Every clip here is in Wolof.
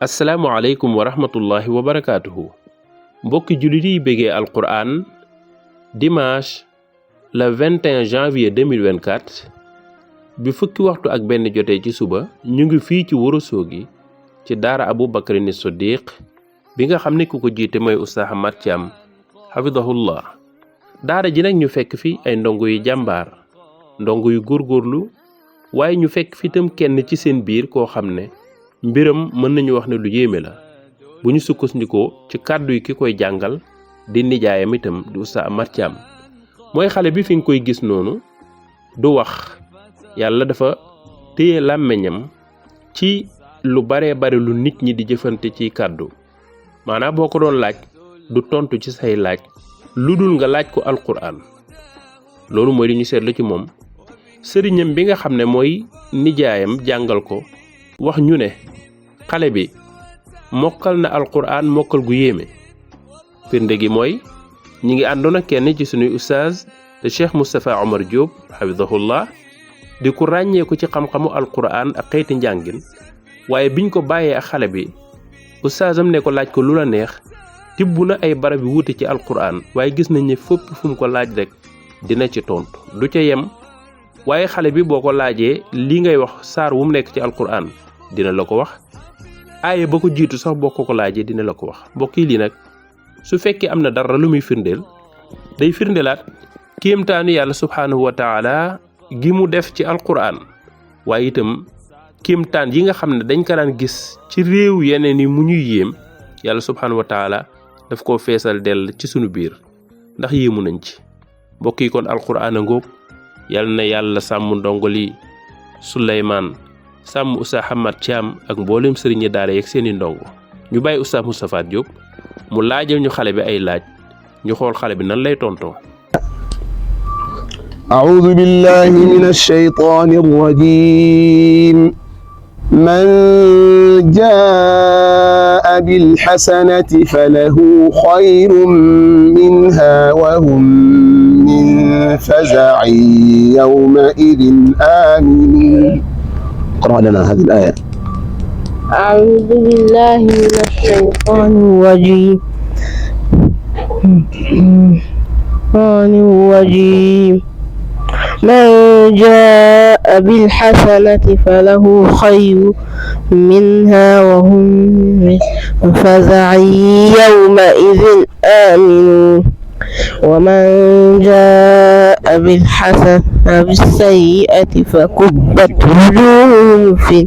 asalaamualeykum wa rahmatullahi wa barakaatuhu mbokki jullit yi bëggee alquran dimanche le 21 janvier 2024 bi fukki waxtu ak benn jotee ci suba ñu ngi fii ci Ourossogui ci daara Abou Bakrin Siddiq bi nga xam ne ku ko jiite mooy Oustaz Ahmad Thiam hafidahullah daara ji nag ñu fekk fi ay ndongo yu jàmbaar ndongo yu góorgóorlu waaye ñu fekk fi itam kenn ci seen biir koo xam ne mbiram mën nañu wax ne lu yéeme la bu ñu sukkandikoo ci kàddu yi ki koy jàngal di nijaayam itam di Oustaz Ahmad Thiam mooy xale bi fi nga koy gis noonu du wax yàlla dafa téye làmmiñam ci lu baree bare lu nit ñi di jëfante ci kàddu maanaam boo ko doon laaj du tontu ci say laaj lu dul nga laaj ko alquran loolu mooy li ñu seetlu ci moom sëriñam bi nga xam ne mooy nijaayam jàngal ko wax ñu ne xale bi mokkal na alquran mokkal gu yéeme firnde gi mooy ñi ngi àndoon ak kenn ci sunuy ustaaz te Cheikh Moustapha Omar Diop hafidahullah di ku ràññeeku ci xam-xamu alquran ak xeeti njàngin waaye biñ ko bàyyee ak xale bi ustaazam ne ko laaj ko lu la neex tibb na ay barab yu wuute ci alquran waaye gis nañ ne fépp fu mu ko laaj rek dina ci tontu du ca yem waaye xale bi boo ko laajee li ngay wax saar wu mu nekk ci alquran dina la ko wax aaye ba ko jiitu sax boo ko laajee dina la ko wax mbokk yi lii nag su fekkee am na dara lu muy firndeel day firndeelaat kéemtaanu yàlla subhaanahu wa taala gi mu def ci alquran waaye itam kéemtaan yi nga xam ne dañ ko daan gis ci réew yeneen yi mu ñuy yéem yàlla subhaanahu wa taala daf koo feesal dell ci sunu biir ndax yéemu nañ ci mbokk yi kon alquran a ngóob yal na yàlla sàmm ndongoli Souleymane sàmm Oustaz Ahmad Thiam ak mboolem sëriñi daara yeeg seeni ndongo ñu bàyyi Oustaz Moustapha Diop mu laajal ñu xale bi ay laaj ñu xool xale bi nan lay tontoo. أعوذ بالله من الشيطان الرجيم من جاء بالحسنة فله خير منها وهم من فزع يومئذ آمنون. اقرأ لنا هذه الآية. أعوذ بالله من الشيطان الرجيم من جاء بالحسنة فله خير منها وهم من فزع يومئذ آمنون ومن جاء بالسيئة فكبت وجوههم في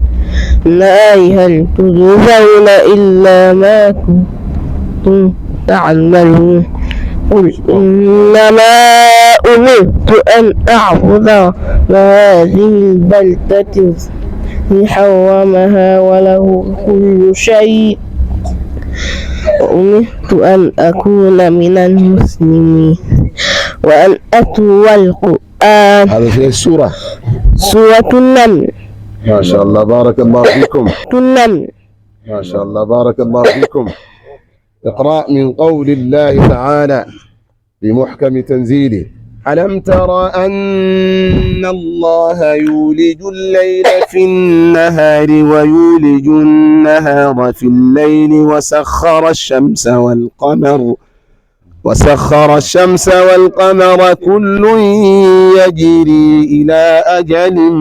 النار هل تجزون إلا ما كنتم تعملون قل إنما أمرت أن أعبد هذه البلدة حرمها وله كل شيء وأمرت أن أكون من المسلمين وأن أتلو القرآن. هذا في السورة سورة النمل. ما شاء الله بارك الله فيكم. النمل. ما شاء الله بارك الله فيكم. اقرأ من قول الله تعالى بمحكم تنزيله ألم تر أن الله يولج الليل في النهار ويولج النهار في الليل وسخر الشمس والقمر كل يجري إلى أجل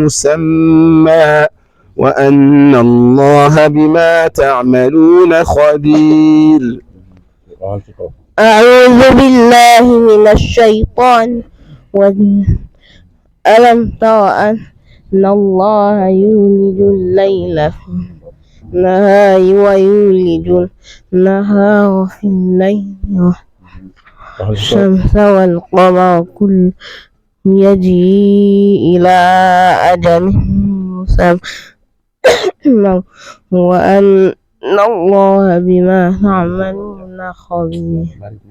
مسمى وأن الله بما تعملون خبير. أعوذ بالله من الشيطان ألم تر أن الله يولج الليل في النهار ويولج النهار في الليل والشمس والقمر كل يجري إلى أجل مسمى وأن الله بما تعملون خبير.